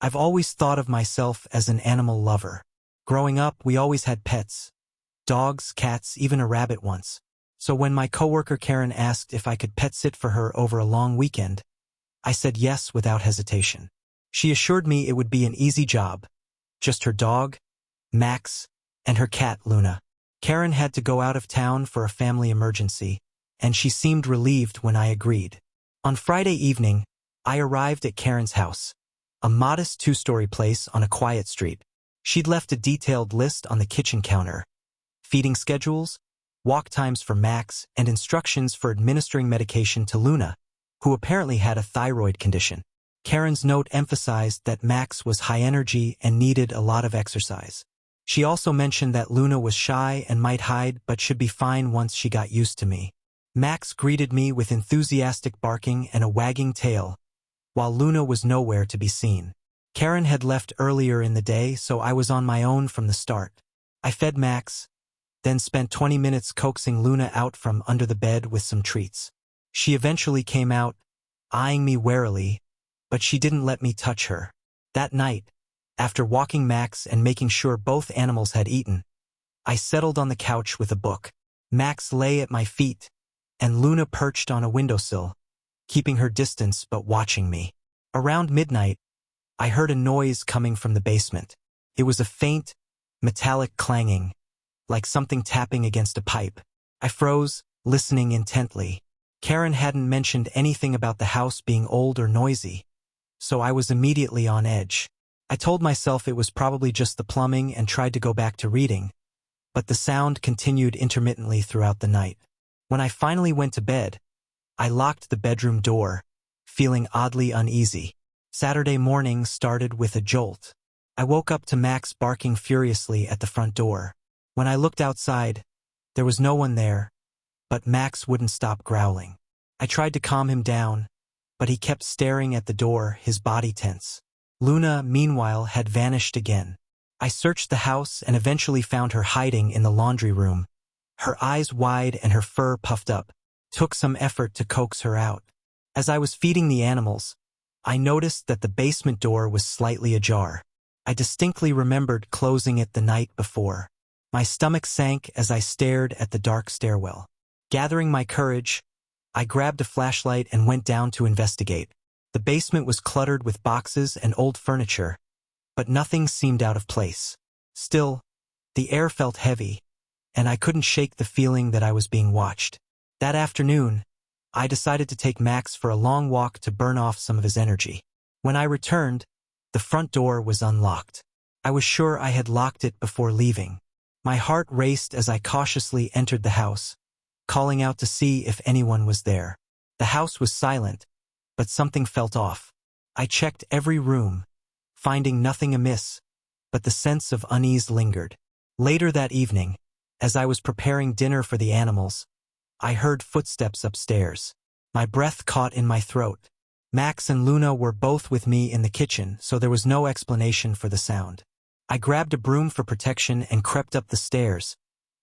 I've always thought of myself as an animal lover. Growing up, we always had pets. Dogs, cats, even a rabbit once. So when my coworker Karen asked if I could pet sit for her over a long weekend, I said yes without hesitation. She assured me it would be an easy job. Just her dog, Max, and her cat, Luna. Karen had to go out of town for a family emergency, and she seemed relieved when I agreed. On Friday evening, I arrived at Karen's house, a modest two-story place on a quiet street. She'd left a detailed list on the kitchen counter: feeding schedules, walk times for Max, and instructions for administering medication to Luna, who apparently had a thyroid condition. Karen's note emphasized that Max was high energy and needed a lot of exercise. She also mentioned that Luna was shy and might hide but should be fine once she got used to me. Max greeted me with enthusiastic barking and a wagging tail, while Luna was nowhere to be seen. Karen had left earlier in the day, so I was on my own from the start. I fed Max, then spent 20 minutes coaxing Luna out from under the bed with some treats. She eventually came out, eyeing me warily, but she didn't let me touch her. That night, after walking Max and making sure both animals had eaten, I settled on the couch with a book. Max lay at my feet, and Luna perched on a windowsill, keeping her distance but watching me. Around midnight, I heard a noise coming from the basement. It was a faint, metallic clanging, like something tapping against a pipe. I froze, listening intently. Karen hadn't mentioned anything about the house being old or noisy, so I was immediately on edge. I told myself it was probably just the plumbing and tried to go back to reading, but the sound continued intermittently throughout the night. When I finally went to bed, I locked the bedroom door, feeling oddly uneasy. Saturday morning started with a jolt. I woke up to Max barking furiously at the front door. When I looked outside, there was no one there, but Max wouldn't stop growling. I tried to calm him down, but he kept staring at the door, his body tense. Luna, meanwhile, had vanished again. I searched the house and eventually found her hiding in the laundry room, her eyes wide and her fur puffed up. Took some effort to coax her out. As I was feeding the animals, I noticed that the basement door was slightly ajar. I distinctly remembered closing it the night before. My stomach sank as I stared at the dark stairwell. Gathering my courage, I grabbed a flashlight and went down to investigate. The basement was cluttered with boxes and old furniture, but nothing seemed out of place. Still, the air felt heavy, and I couldn't shake the feeling that I was being watched. That afternoon, I decided to take Max for a long walk to burn off some of his energy. When I returned, the front door was unlocked. I was sure I had locked it before leaving. My heart raced as I cautiously entered the house, calling out to see if anyone was there. The house was silent, but something felt off. I checked every room, finding nothing amiss, but the sense of unease lingered. Later that evening, as I was preparing dinner for the animals, I heard footsteps upstairs. My breath caught in my throat. Max and Luna were both with me in the kitchen, so there was no explanation for the sound. I grabbed a broom for protection and crept up the stairs,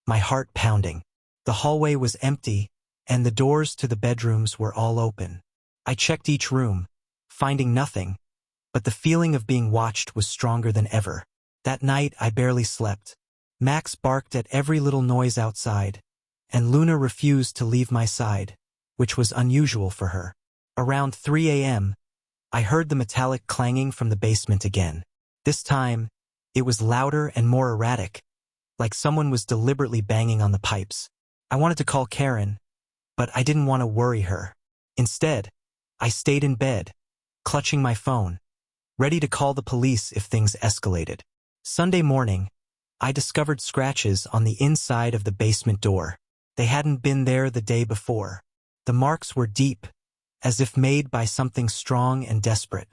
my heart pounding. The hallway was empty, and the doors to the bedrooms were all open. I checked each room, finding nothing, but the feeling of being watched was stronger than ever. That night I barely slept. Max barked at every little noise outside, and Luna refused to leave my side, which was unusual for her. Around 3 a.m., I heard the metallic clanging from the basement again. This time, it was louder and more erratic, like someone was deliberately banging on the pipes. I wanted to call Karen, but I didn't want to worry her. Instead, I stayed in bed, clutching my phone, ready to call the police if things escalated. Sunday morning, I discovered scratches on the inside of the basement door. They hadn't been there the day before. The marks were deep, as if made by something strong and desperate.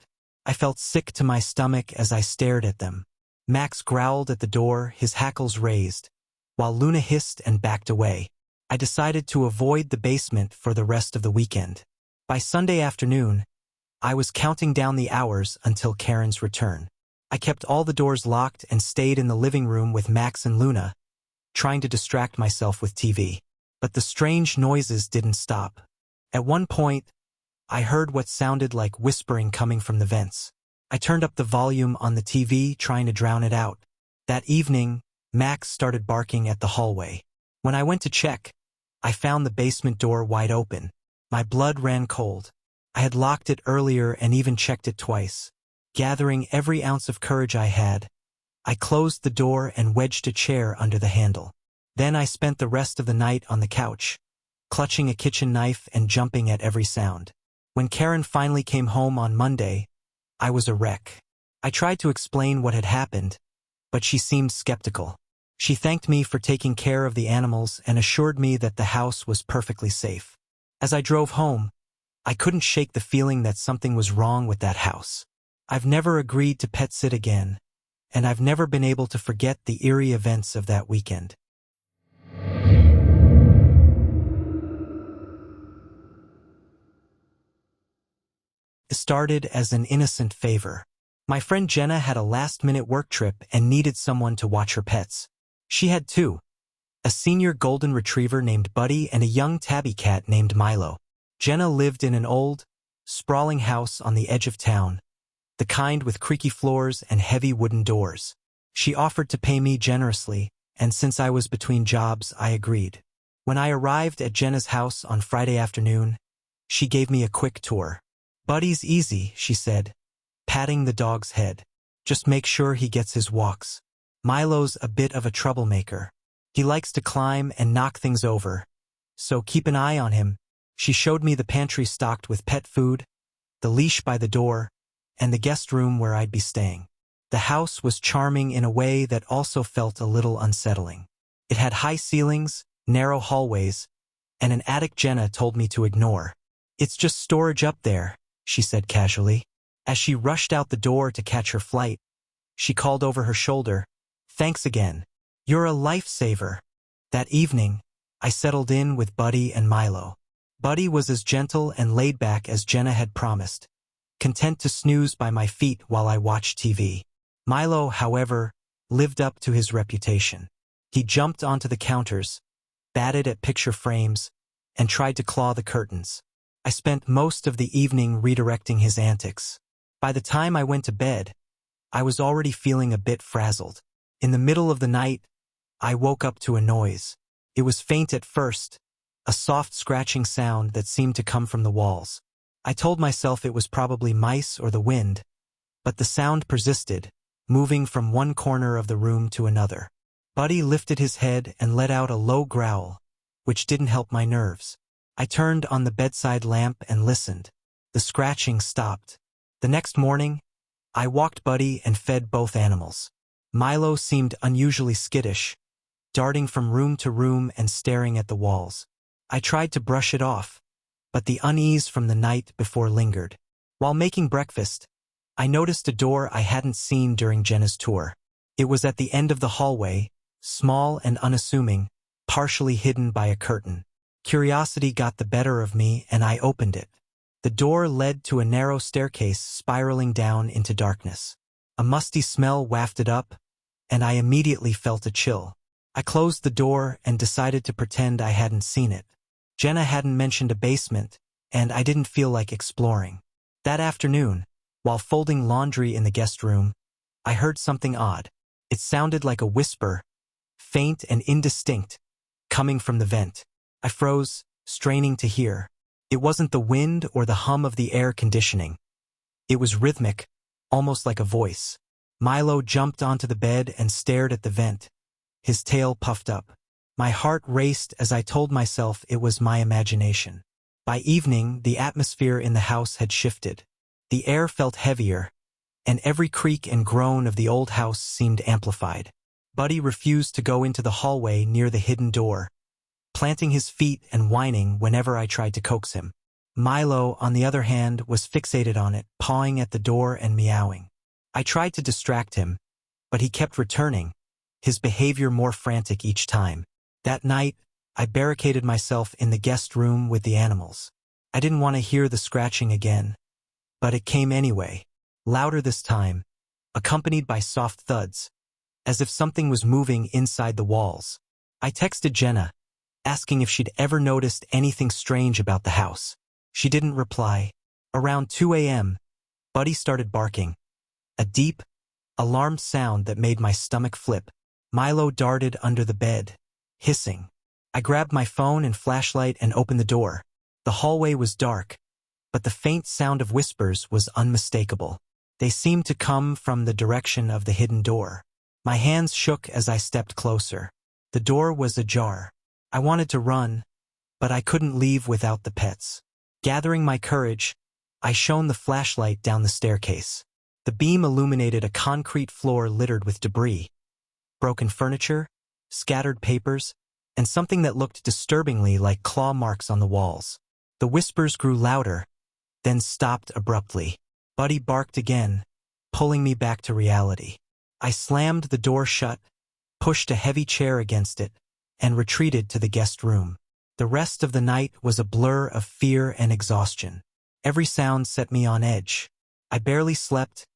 I felt sick to my stomach as I stared at them. Max growled at the door, his hackles raised, while Luna hissed and backed away. I decided to avoid the basement for the rest of the weekend. By Sunday afternoon, I was counting down the hours until Karen's return. I kept all the doors locked and stayed in the living room with Max and Luna, trying to distract myself with TV. But the strange noises didn't stop. At one point, I heard what sounded like whispering coming from the vents. I turned up the volume on the TV, trying to drown it out. That evening, Max started barking at the hallway. When I went to check, I found the basement door wide open. My blood ran cold. I had locked it earlier and even checked it twice. Gathering every ounce of courage I had, I closed the door and wedged a chair under the handle. Then I spent the rest of the night on the couch, clutching a kitchen knife and jumping at every sound. When Karen finally came home on Monday, I was a wreck. I tried to explain what had happened, but she seemed skeptical. She thanked me for taking care of the animals and assured me that the house was perfectly safe. As I drove home, I couldn't shake the feeling that something was wrong with that house. I've never agreed to pet sit again, and I've never been able to forget the eerie events of that weekend. It started as an innocent favor. My friend Jenna had a last-minute work trip and needed someone to watch her pets. She had two, a senior golden retriever named Buddy and a young tabby cat named Milo. Jenna lived in an old, sprawling house on the edge of town, the kind with creaky floors and heavy wooden doors. She offered to pay me generously, and since I was between jobs, I agreed. When I arrived at Jenna's house on Friday afternoon, she gave me a quick tour. "Buddy's easy," she said, patting the dog's head. "Just make sure he gets his walks. Milo's a bit of a troublemaker. He likes to climb and knock things over, so keep an eye on him." She showed me the pantry stocked with pet food, the leash by the door, and the guest room where I'd be staying. The house was charming in a way that also felt a little unsettling. It had high ceilings, narrow hallways, and an attic Jenna told me to ignore. "It's just storage up there," she said casually. As she rushed out the door to catch her flight, she called over her shoulder, "Thanks again. You're a lifesaver." That evening, I settled in with Buddy and Milo. Buddy was as gentle and laid back as Jenna had promised, content to snooze by my feet while I watched TV. Milo, however, lived up to his reputation. He jumped onto the counters, batted at picture frames, and tried to claw the curtains. I spent most of the evening redirecting his antics. By the time I went to bed, I was already feeling a bit frazzled. In the middle of the night, I woke up to a noise. It was faint at first, a soft scratching sound that seemed to come from the walls. I told myself it was probably mice or the wind, but the sound persisted, moving from one corner of the room to another. Buddy lifted his head and let out a low growl, which didn't help my nerves. I turned on the bedside lamp and listened. The scratching stopped. The next morning, I walked Buddy and fed both animals. Milo seemed unusually skittish, darting from room to room and staring at the walls. I tried to brush it off, but the unease from the night before lingered. While making breakfast, I noticed a door I hadn't seen during Jenna's tour. It was at the end of the hallway, small and unassuming, partially hidden by a curtain. Curiosity got the better of me and I opened it. The door led to a narrow staircase spiraling down into darkness. A musty smell wafted up, and I immediately felt a chill. I closed the door and decided to pretend I hadn't seen it. Jenna hadn't mentioned a basement, and I didn't feel like exploring. That afternoon, while folding laundry in the guest room, I heard something odd. It sounded like a whisper, faint and indistinct, coming from the vent. I froze, straining to hear. It wasn't the wind or the hum of the air conditioning. It was rhythmic, almost like a voice. Milo jumped onto the bed and stared at the vent, his tail puffed up. My heart raced as I told myself it was my imagination. By evening, the atmosphere in the house had shifted. The air felt heavier, and every creak and groan of the old house seemed amplified. Buddy refused to go into the hallway near the hidden door, planting his feet and whining whenever I tried to coax him. Milo, on the other hand, was fixated on it, pawing at the door and meowing. I tried to distract him, but he kept returning, his behavior more frantic each time. That night, I barricaded myself in the guest room with the animals. I didn't want to hear the scratching again, but it came anyway, louder this time, accompanied by soft thuds, as if something was moving inside the walls. I texted Jenna, asking if she'd ever noticed anything strange about the house. She didn't reply. Around 2 a.m., Buddy started barking, A deep, alarmed sound that made my stomach flip. Milo darted under the bed, hissing. I grabbed my phone and flashlight and opened the door. The hallway was dark, but the faint sound of whispers was unmistakable. They seemed to come from the direction of the hidden door. My hands shook as I stepped closer. The door was ajar. I wanted to run, but I couldn't leave without the pets. Gathering my courage, I shone the flashlight down the staircase. The beam illuminated a concrete floor littered with debris, broken furniture, scattered papers, and something that looked disturbingly like claw marks on the walls. The whispers grew louder, then stopped abruptly. Buddy barked again, pulling me back to reality. I slammed the door shut, pushed a heavy chair against it, and retreated to the guest room. The rest of the night was a blur of fear and exhaustion. Every sound set me on edge. I barely slept,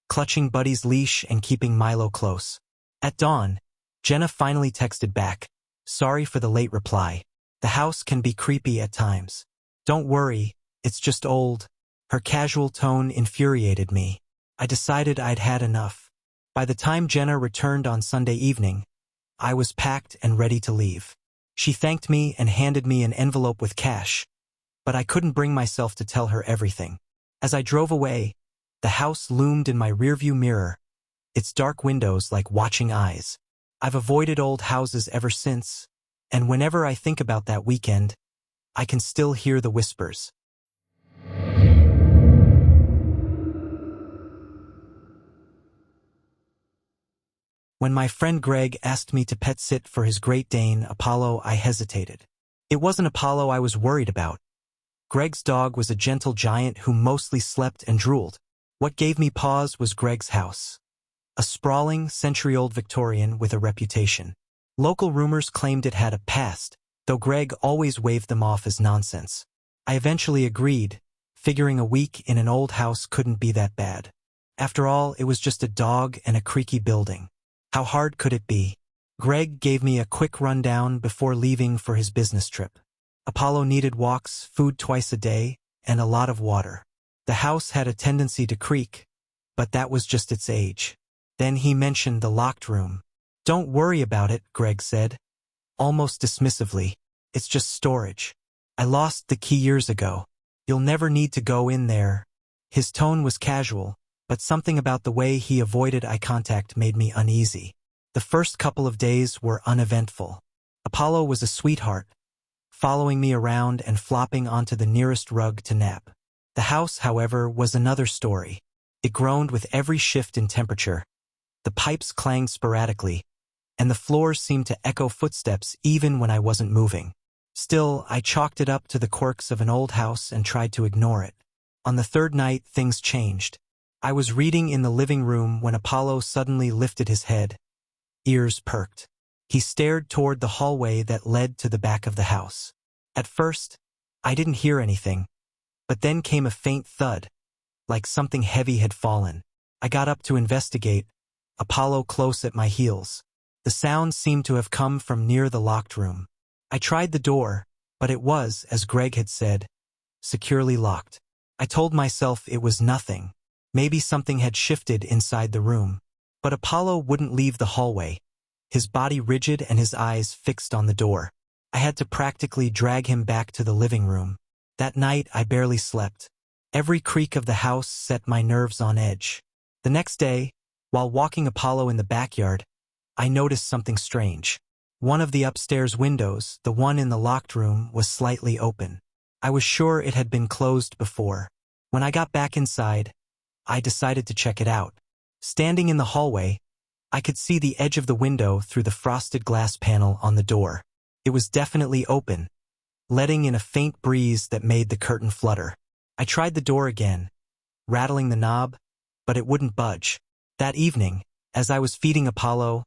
clutching Buddy's leash and keeping Milo close. At dawn, Jenna finally texted back, "Sorry for the late reply. The house can be creepy at times. Don't worry, it's just old." Her casual tone infuriated me. I decided I'd had enough. By the time Jenna returned on Sunday evening, I was packed and ready to leave. She thanked me and handed me an envelope with cash, but I couldn't bring myself to tell her everything. As I drove away, the house loomed in my rearview mirror, its dark windows like watching eyes. I've avoided old houses ever since, and whenever I think about that weekend, I can still hear the whispers. When my friend Greg asked me to pet sit for his Great Dane, Apollo, I hesitated. It wasn't Apollo I was worried about. Greg's dog was a gentle giant who mostly slept and drooled. What gave me pause was Greg's house. A sprawling, century-old Victorian with a reputation. Local rumors claimed it had a past, though Greg always waved them off as nonsense. I eventually agreed, figuring a week in an old house couldn't be that bad. After all, it was just a dog and a creaky building. How hard could it be? Greg gave me a quick rundown before leaving for his business trip. Apollo needed walks, food twice a day, and a lot of water. The house had a tendency to creak, but that was just its age. Then he mentioned the locked room. "Don't worry about it," Greg said, almost dismissively. "It's just storage. I lost the key years ago. You'll never need to go in there." His tone was casual, but something about the way he avoided eye contact made me uneasy. The first couple of days were uneventful. Apollo was a sweetheart, following me around and flopping onto the nearest rug to nap. The house, however, was another story. It groaned with every shift in temperature. The pipes clanged sporadically, and the floors seemed to echo footsteps even when I wasn't moving. Still, I chalked it up to the quirks of an old house and tried to ignore it. On the third night, things changed. I was reading in the living room when Apollo suddenly lifted his head. Ears perked. He stared toward the hallway that led to the back of the house. At first, I didn't hear anything, but then came a faint thud, like something heavy had fallen. I got up to investigate, Apollo close at my heels. The sound seemed to have come from near the locked room. I tried the door, but it was, as Greg had said, securely locked. I told myself it was nothing. Maybe something had shifted inside the room. But Apollo wouldn't leave the hallway, his body rigid and his eyes fixed on the door. I had to practically drag him back to the living room. That night, I barely slept. Every creak of the house set my nerves on edge. The next day, while walking Apollo in the backyard, I noticed something strange. One of the upstairs windows, the one in the locked room, was slightly open. I was sure it had been closed before. When I got back inside, I decided to check it out. Standing in the hallway, I could see the edge of the window through the frosted glass panel on the door. It was definitely open, letting in a faint breeze that made the curtain flutter. I tried the door again, rattling the knob, but it wouldn't budge. That evening, as I was feeding Apollo,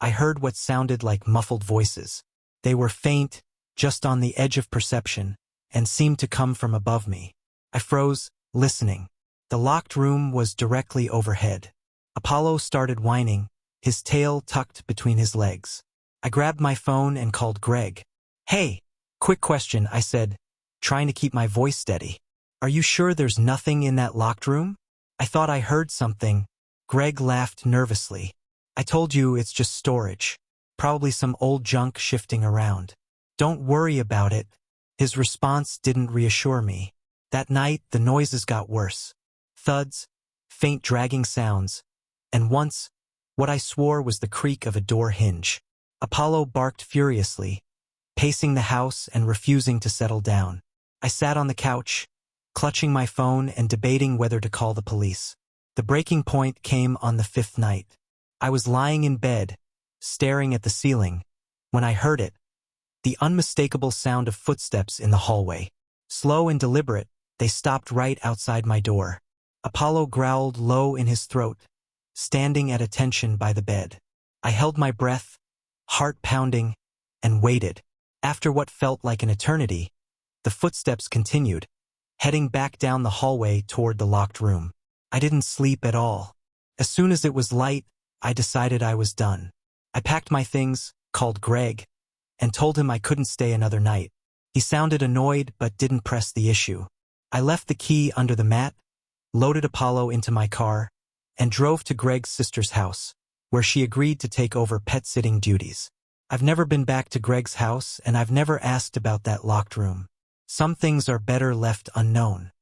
I heard what sounded like muffled voices. They were faint, just on the edge of perception, and seemed to come from above me. I froze, listening. The locked room was directly overhead. Apollo started whining, his tail tucked between his legs. I grabbed my phone and called Greg. "Hey, quick question," I said, trying to keep my voice steady. "Are you sure there's nothing in that locked room? I thought I heard something." Greg laughed nervously. I told you it's just storage. Probably some old junk shifting around. Don't worry about it. His response didn't reassure me. That night, the noises got worse. Thuds, faint dragging sounds, and once, what I swore was the creak of a door hinge. Apollo barked furiously, pacing the house and refusing to settle down. I sat on the couch, clutching my phone and debating whether to call the police. The breaking point came on the 5th night. I was lying in bed, staring at the ceiling, when I heard it. The unmistakable sound of footsteps in the hallway. Slow and deliberate, they stopped right outside my door. Apollo growled low in his throat, standing at attention by the bed. I held my breath, heart pounding, and waited. After what felt like an eternity, the footsteps continued, heading back down the hallway toward the locked room. I didn't sleep at all. As soon as it was light, I decided I was done. I packed my things, called Greg, and told him I couldn't stay another night. He sounded annoyed but didn't press the issue. I left the key under the mat, loaded Apollo into my car, and drove to Greg's sister's house, where she agreed to take over pet-sitting duties. I've never been back to Greg's house, and I've never asked about that locked room. Some things are better left unknown.